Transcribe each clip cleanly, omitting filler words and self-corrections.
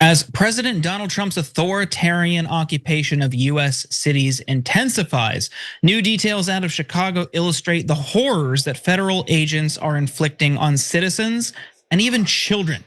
As President Donald Trump's authoritarian occupation of US cities intensifies, new details out of Chicago illustrate the horrors that federal agents are inflicting on citizens and even children.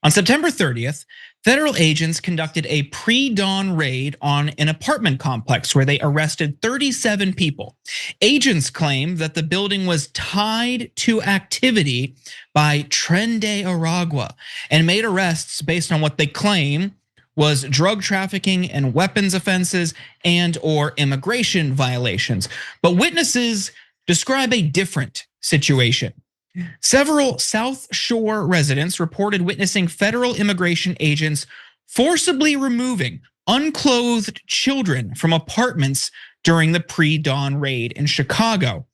On September 30th, federal agents conducted a pre-dawn raid on an apartment complex where they arrested 37 people. Agents claim that the building was tied to activity by Tren de Aragua and made arrests based on what they claim was drug trafficking and weapons offenses and or immigration violations. But witnesses describe a different situation. Several South Shore residents reported witnessing federal immigration agents forcibly removing unclothed children from apartments during the pre-dawn raid in Chicago.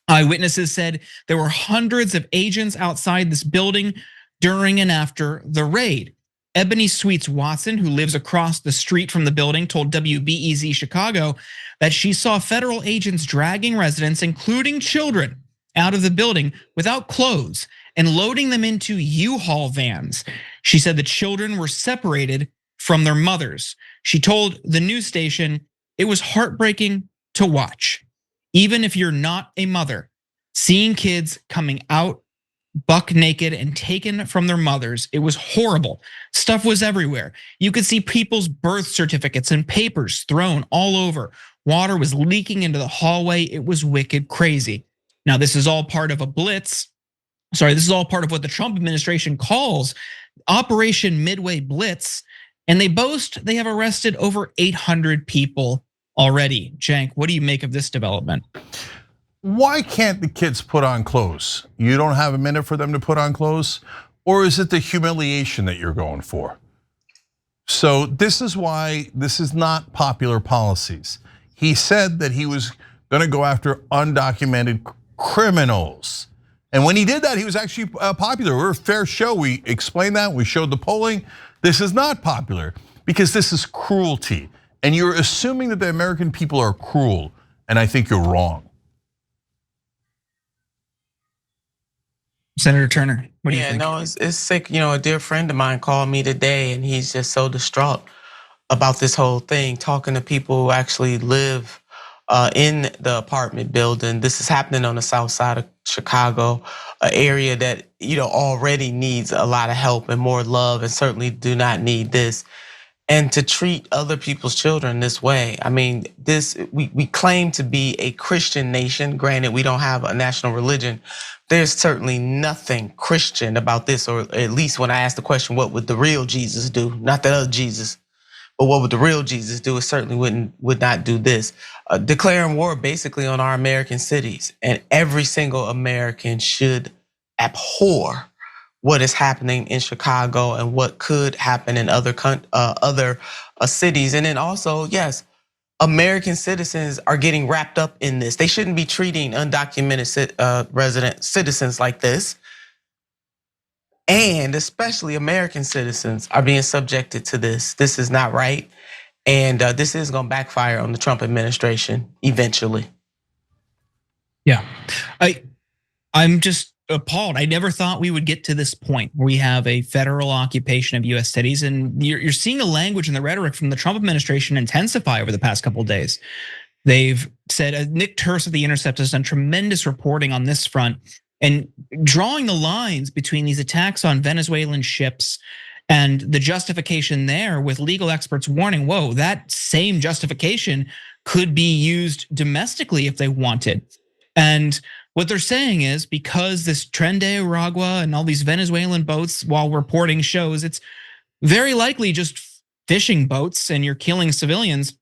Eyewitnesses said there were hundreds of agents outside this building during and after the raid. Ebony Sweets Watson, who lives across the street from the building, told WBEZ Chicago that she saw federal agents dragging residents, including children, out of the building without clothes and loading them into U-Haul vans. She said the children were separated from their mothers. She told the news station it was heartbreaking to watch. Even if you're not a mother, seeing kids coming out buck naked and taken from their mothers, it was horrible. Stuff was everywhere. You could see people's birth certificates and papers thrown all over. Water was leaking into the hallway. It was wicked crazy. Now, this is all part of a blitz. Sorry, this is all part of what the Trump administration calls Operation Midway Blitz. And they boast they have arrested over 800 people already. Cenk, what do you make of this development? Why can't the kids put on clothes? You don't have a minute for them to put on clothes? Or is it the humiliation that you're going for? So this is why this is not popular policies. He said that he was gonna go after undocumented criminals. And when he did that, he was actually popular. We're a fair show. We explained that, we showed the polling. This is not popular because this is cruelty. And you're assuming that the American people are cruel, and I think you're wrong. Senator Turner, what do you think? Yeah, no, it's sick. A dear friend of mine called me today and he's just so distraught about this whole thing, talking to people who actually live in the apartment building. This is happening on the south side of Chicago, an area that already needs a lot of help and more love, and certainly do not need this. And to treat other people's children this way, I mean, we claim to be a Christian nation. Granted, we don't have a national religion. There's certainly nothing Christian about this, or at least when I ask the question, what would the real Jesus do? Not that other Jesus. But what would the real Jesus do? It certainly would not do this. Declaring war basically on our American cities, and every single American should abhor what is happening in Chicago and what could happen in other cities. And then also, yes, American citizens are getting wrapped up in this. They shouldn't be treating undocumented resident citizens like this. And especially American citizens are being subjected to this. This is not right. And this is gonna backfire on the Trump administration eventually. Yeah, I'm just appalled. I never thought we would get to this point where we have a federal occupation of US cities, and you're seeing the language and the rhetoric from the Trump administration intensify over the past couple of days. They've said, Nick Turks of The Intercept has done tremendous reporting on this front and drawing the lines between these attacks on Venezuelan ships and the justification there, with legal experts warning, whoa, that same justification could be used domestically if they wanted. And what they're saying is, because this Tren de Aragua and all these Venezuelan boats, while reporting shows it's very likely just fishing boats and you're killing civilians,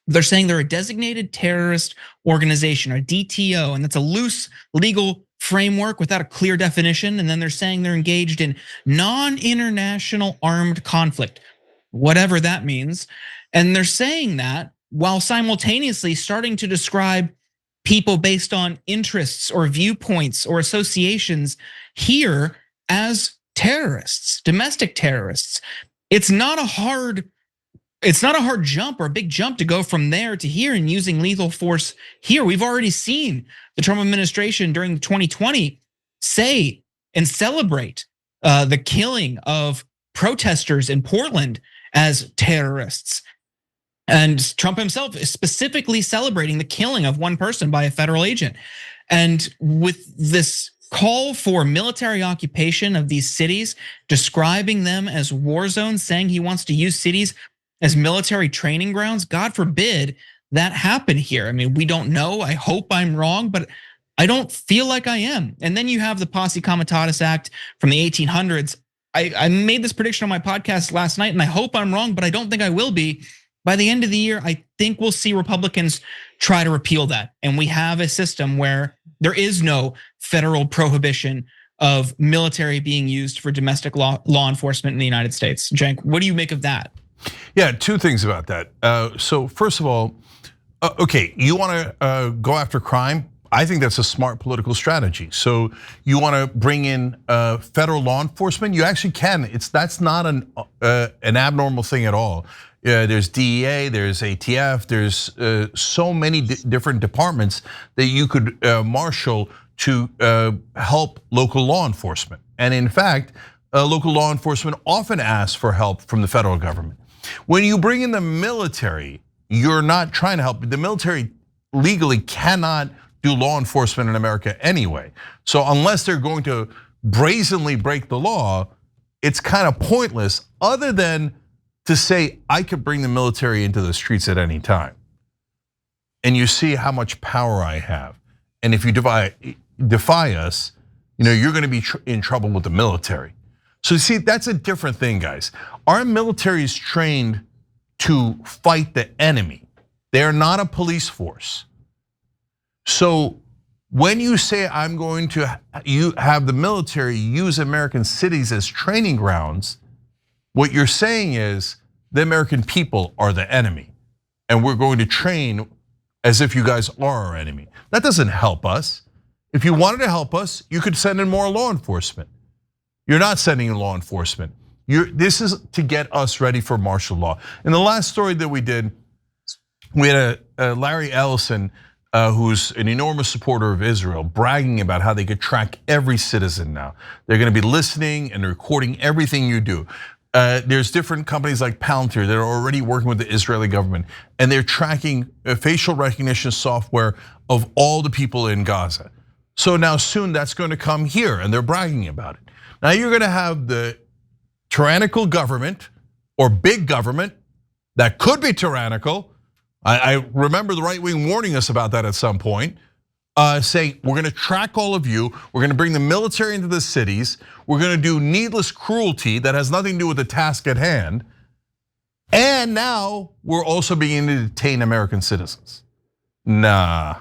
they're saying they're a designated terrorist organization, or DTO, and that's a loose legal framework without a clear definition. And then they're saying they're engaged in non-international armed conflict, whatever that means. And they're saying that while simultaneously starting to describe people based on interests or viewpoints or associations here as terrorists, domestic terrorists. It's not a hard jump or a big jump to go from there to here and using lethal force here. We've already seen the Trump administration during 2020 say and celebrate the killing of protesters in Portland as terrorists. And Trump himself is specifically celebrating the killing of one person by a federal agent. And with this call for military occupation of these cities, describing them as war zones, saying he wants to use cities as military training grounds, God forbid that happen here. I mean, we don't know. I hope I'm wrong, but I don't feel like I am. And then you have the Posse Comitatus Act from the 1800s. I made this prediction on my podcast last night, and I hope I'm wrong, but I don't think I will be. By the end of the year, I think we'll see Republicans try to repeal that. And we have a system where there is no federal prohibition of military being used for domestic law enforcement in the United States. Cenk, what do you make of that? Yeah, two things about that. So first of all, okay, you want to go after crime? I think that's a smart political strategy. So you want to bring in federal law enforcement? You actually can. That's not an abnormal thing at all. There's DEA, there's ATF, there's so many different departments that you could marshal to help local law enforcement. And in fact, local law enforcement often asks for help from the federal government. When you bring in the military, you're not trying to help. The military legally cannot do law enforcement in America anyway. So unless they're going to brazenly break the law, it's kind of pointless, other than to say, I could bring the military into the streets at any time. And you see how much power I have. And if you defy us, you're gonna be in trouble with the military. So you see, that's a different thing, guys. Our military is trained to fight the enemy. They are not a police force. So when you say I'm going to have the military use American cities as training grounds, what you're saying is the American people are the enemy, and we're going to train as if you guys are our enemy. That doesn't help us. If you wanted to help us, you could send in more law enforcement. You're not sending in law enforcement. This is to get us ready for martial law. In the last story that we did, we had a Larry Ellison, who's an enormous supporter of Israel, bragging about how they could track every citizen now. They're gonna be listening and recording everything you do. There's different companies like Palantir that are already working with the Israeli government, and they're tracking facial recognition software of all the people in Gaza. So now soon that's going to come here, and they're bragging about it. Now you're gonna have the tyrannical government, or big government, that could be tyrannical. I remember the right wing warning us about that at some point, saying we're gonna track all of you, we're gonna bring the military into the cities, we're gonna do needless cruelty that has nothing to do with the task at hand, and now we're also beginning to detain American citizens. Nah,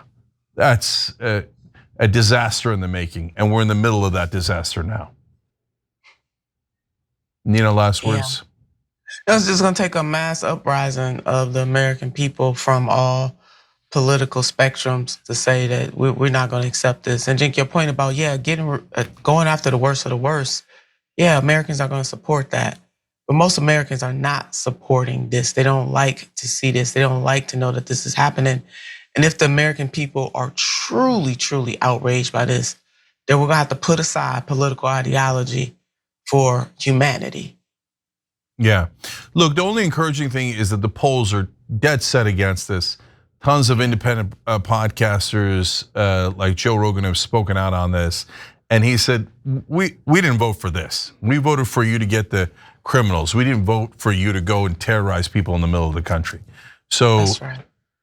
that's a disaster in the making, and we're in the middle of that disaster now. Last words? It's just gonna take a mass uprising of the American people from all political spectrums to say that we're not gonna accept this. And Cenk, your point about, going after the worst of the worst, Americans are gonna support that. But most Americans are not supporting this. They don't like to see this. They don't like to know that this is happening. And if the American people are truly, truly outraged by this, then we're gonna have to put aside political ideology for humanity. Yeah, look, the only encouraging thing is that the polls are dead set against this. Tons of independent podcasters like Joe Rogan have spoken out on this. And he said, we didn't vote for this. We voted for you to get the criminals. We didn't vote for you to go and terrorize people in the middle of the country. So, that's right.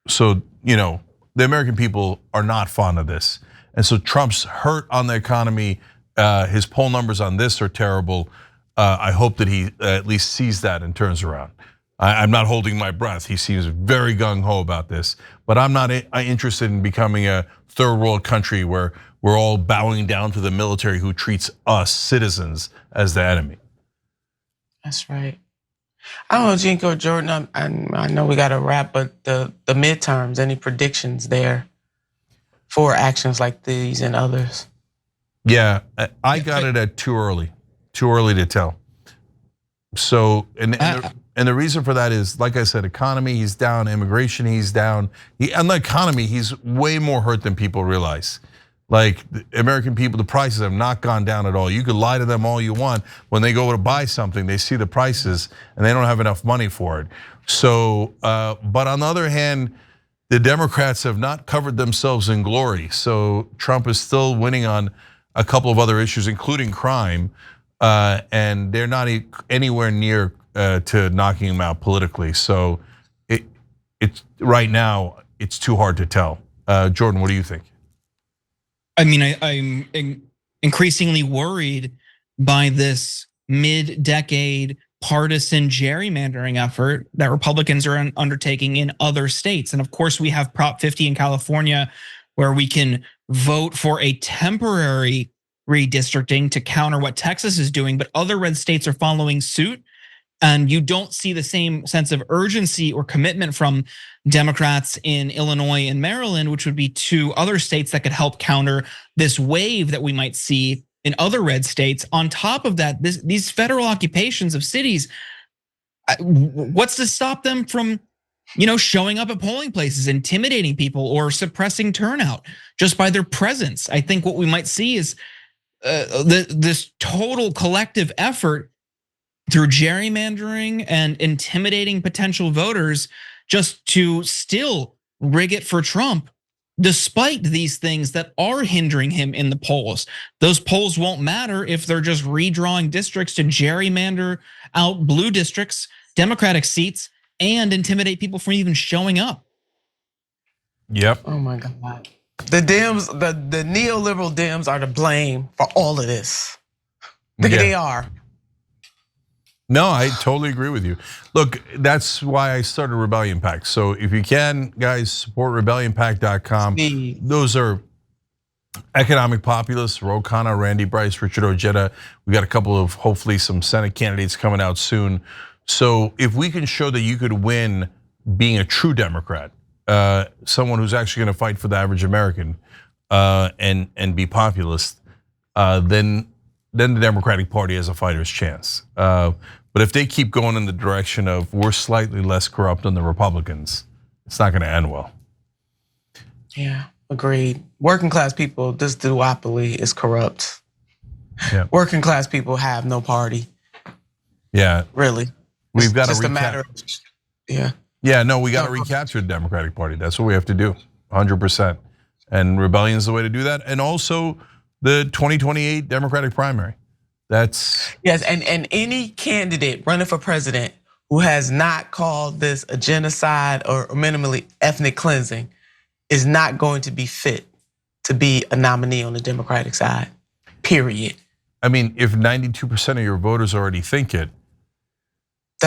So the American people are not fond of this. And so Trump's hurt on the economy. His poll numbers on this are terrible. I hope that he at least sees that and turns around. I'm not holding my breath. He seems very gung-ho about this, but I'm not interested in becoming a third world country where we're all bowing down to the military who treats us citizens as the enemy. That's right. I don't know, Cenk or Jordan, I know we got to wrap, but the midterms, any predictions there for actions like these and others? Yeah, I got it at too early to tell. So, and the reason for that is, like I said, economy, he's down, immigration, he's down. On the economy, he's way more hurt than people realize. Like the American people, the prices have not gone down at all. You could lie to them all you want. When they go to buy something, they see the prices and they don't have enough money for it. So, but on the other hand, the Democrats have not covered themselves in glory. So Trump is still winning on a couple of other issues, including crime, and they're not anywhere near to knocking him out politically. So it's right now, it's too hard to tell. Jordan, what do you think? I mean, I'm increasingly worried by this mid-decade partisan gerrymandering effort that Republicans are undertaking in other states. And of course, we have Prop 50 in California, where we can vote for a temporary redistricting to counter what Texas is doing, but other red states are following suit. And you don't see the same sense of urgency or commitment from Democrats in Illinois and Maryland, which would be two other states that could help counter this wave that we might see in other red states. On top of that, these federal occupations of cities, what's to stop them from showing up at polling places, intimidating people, or suppressing turnout just by their presence? I think what we might see is this total collective effort through gerrymandering and intimidating potential voters just to still rig it for Trump, despite these things that are hindering him in the polls. Those polls won't matter if they're just redrawing districts to gerrymander out blue districts, Democratic seats, and intimidate people from even showing up. Yep. Oh my God. The Dems, the neoliberal Dems are to blame for all of this. They are. No, I totally agree with you. Look, that's why I started Rebellion PAC. So if you can, guys, support rebellionpac.com. Those are economic populists: Ro Khanna, Randy Bryce, Richard Ojeda. We got a couple of, hopefully, some Senate candidates coming out soon. So if we can show that you could win being a true Democrat, someone who's actually going to fight for the average American and be populist, then the Democratic Party has a fighter's chance. But if they keep going in the direction of we're slightly less corrupt than the Republicans, it's not going to end well. Yeah, agreed. Working class people, this duopoly is corrupt. Yeah. Working class people have no party. Yeah, really. We've got just to a matter of, yeah. Yeah, no, we got to recapture the Democratic Party. That's what we have to do, 100%. And Rebellion is the way to do that. And also the 2028 Democratic primary. That's yes, and any candidate running for president who has not called this a genocide or minimally ethnic cleansing is not going to be fit to be a nominee on the Democratic side. Period. I mean, if 92% of your voters already think it,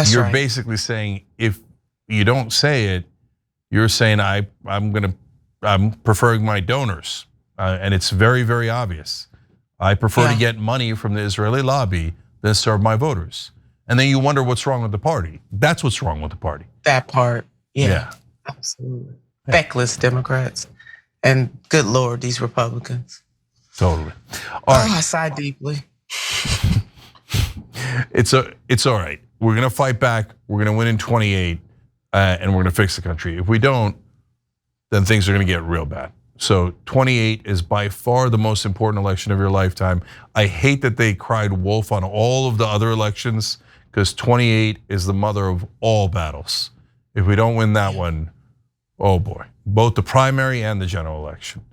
you're right. Basically saying if you don't say it, you're saying I'm preferring my donors, and it's very, very obvious. I prefer to get money from the Israeli lobby than serve my voters. And then you wonder what's wrong with the party. That's what's wrong with the party. That part, yeah. Absolutely. Feckless Democrats, and good Lord, these Republicans. Totally. All right. I sigh deeply. It's all right. We're gonna fight back. We're gonna win in 28, and we're gonna fix the country. If we don't, then things are gonna get real bad. So 28 is by far the most important election of your lifetime. I hate that they cried wolf on all of the other elections, because 28 is the mother of all battles. If we don't win that one, oh boy, both the primary and the general election.